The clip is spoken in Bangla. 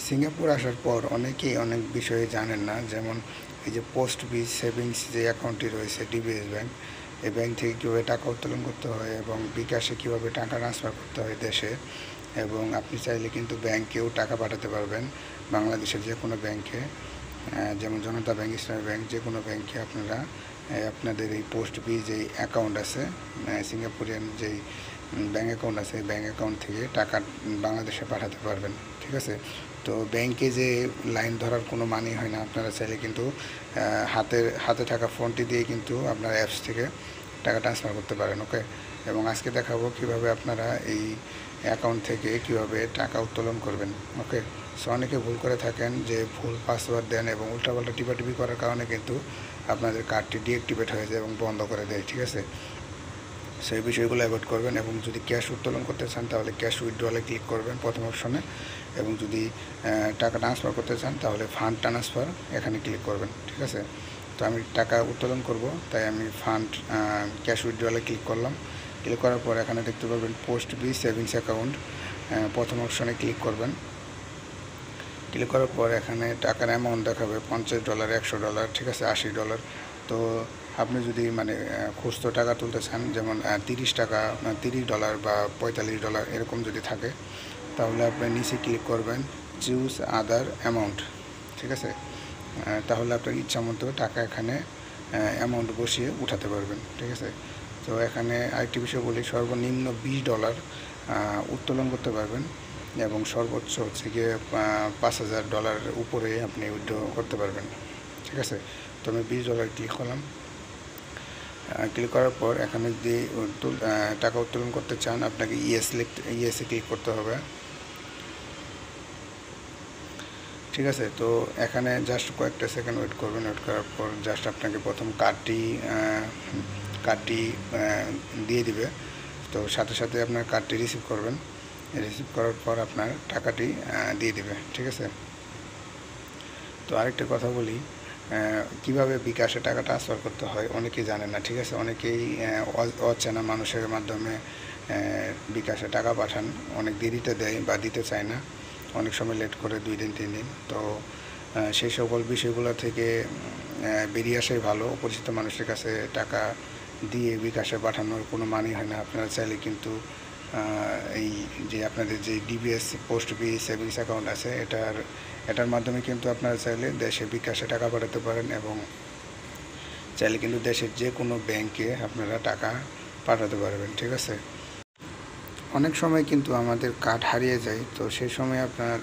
সিঙ্গাপুর আসার পর অনেকেই অনেক বিষয়ে জানেন না, যেমন এই যে পোস্ট বিজ সেভিংস যে অ্যাকাউন্টটি রয়েছে ডিবিএস ব্যাংক, এই ব্যাংক থেকে কীভাবে টাকা উত্তোলন করতে হয় এবং বিকাশে কীভাবে টাকা ট্রান্সফার করতে হয় দেশে, এবং আপনি চাইলে কিন্তু ব্যাংকেও টাকা পাঠাতে পারবেন বাংলাদেশের যে কোনো ব্যাংকে, যেমন জনতা ব্যাংক, ইসলামী ব্যাংক, যে কোনো ব্যাংকে আপনারা আপনাদের এই পোস্ট বি যেই অ্যাকাউন্ট আছে, সিঙ্গাপুরিয়ান যেই ব্যাঙ্ক অ্যাকাউন্ট আছে, এই ব্যাঙ্ক অ্যাকাউন্ট থেকে টাকা বাংলাদেশে পাঠাতে পারবেন। ঠিক আছে, তো ব্যাংকে যে লাইন ধরার কোনো মানি হয় না, আপনারা চাইলে কিন্তু হাতে থাকা ফোনটি দিয়ে কিন্তু আপনার অ্যাপস থেকে টাকা ট্রান্সফার করতে পারেন। ওকে, এবং আজকে দেখাবো কিভাবে আপনারা এই অ্যাকাউন্ট থেকে কিভাবে টাকা উত্তোলন করবেন। ওকে, সো অনেকে ভুল করে থাকেন যে ভুল পাসওয়ার্ড দেন এবং উল্টাপাল্টা টিপাটিপি করার কারণে কিন্তু আপনাদের কার্ডটি ডিঅ্যাক্টিভেট হয়ে যায় এবং বন্ধ করে দেয়। ঠিক আছে, সেই বিষয়গুলো অ্যাভয়েড করবেন, এবং যদি ক্যাশ উত্তোলন করতে চান তাহলে ক্যাশ উইথড্রলে ক্লিক করবেন প্রথম অপশনে, এবং যদি টাকা ট্রান্সফার করতে চান তাহলে ফান্ড ট্রান্সফার এখানে ক্লিক করবেন। ঠিক আছে, তো আমি টাকা উত্তোলন করব, তাই আমি ফান্ড ক্যাশ উইথড্রলে ক্লিক করলাম। ক্লিক করার পর এখানে দেখতে পাবেন পোস্ট বি সেভিংস অ্যাকাউন্ট, প্রথম অপশনে ক্লিক করবেন। ক্লিক করার পর এখানে টাকার অ্যামাউন্ট দেখাবে $50, $100, ঠিক আছে, $80। তো আপনি যদি খুচরো টাকা তুলতে চান, যেমন $30, $30 বা $45 এরকম যদি থাকে, তাহলে আপনি নিচে ক্লিক করবেন চুজ আদার অ্যামাউন্ট। ঠিক আছে, তাহলে আপনার ইচ্ছা মতো টাকা এখানে অ্যামাউন্ট বসিয়ে উঠাতে পারবেন। ঠিক আছে, তো এখানে আরেকটি বিষয় বলি, সর্বনিম্ন $20 উত্তোলন করতে পারবেন, এবং সর্বোচ্চ হচ্ছে গিয়ে $5000 উপরে আপনি উইথড্র করতে পারবেন। ঠিক আছে, তো আমি $20 ক্লিক করলাম। ক্লিক করার পর এখানে যদি টাকা উত্তোলন করতে চান, আপনাকে ইয়েসে ক্লিক করতে হবে। ঠিক আছে, তো এখানে জাস্ট কয়েকটা সেকেন্ড ওয়েট করবেন। ওয়েট করার পর জাস্ট আপনাকে প্রথম কার্ডটি দিয়ে দিবে, তো সাথে সাথে আপনার কার্ডটি রিসিভ করবেন। রিসিভ করার পর আপনার টাকাটি দিয়ে দিবে। ঠিক আছে, তো আরেকটা কথা বলি, কিভাবে বিকাশে টাকা ট্রান্সফার করতে হয় অনেকেই জানেন না। ঠিক আছে, অনেকেই অচেনা মানুষের মাধ্যমে বিকাশে টাকা পাঠান, অনেক দেরিতে দেয় বা দিতে চায় না, অনেক সময় লেট করে 2 দিন 3 দিন। তো সেই সকল বিষয়গুলো থেকে বেরিয়ে আসাই ভালো। অপরিচিত মানুষের কাছে টাকা দিয়ে বিকাশে পাঠানোর কোনো মানি হয় না। আপনারা চাইলে কিন্তু এই যে আপনাদের যে DBS post B savings account আছে, এটার মাধ্যমে কিন্তু আপনারা চাইলে দেশে বিকাশে টাকা পাঠাতে পারেন, এবং চাইলে কিন্তু দেশের যে কোনো ব্যাংকে আপনারা টাকা পাঠাতে পারবেন। ঠিক আছে, অনেক সময় কিন্তু আমাদের কার্ড হারিয়ে যায়, তো সেই সময় আপনার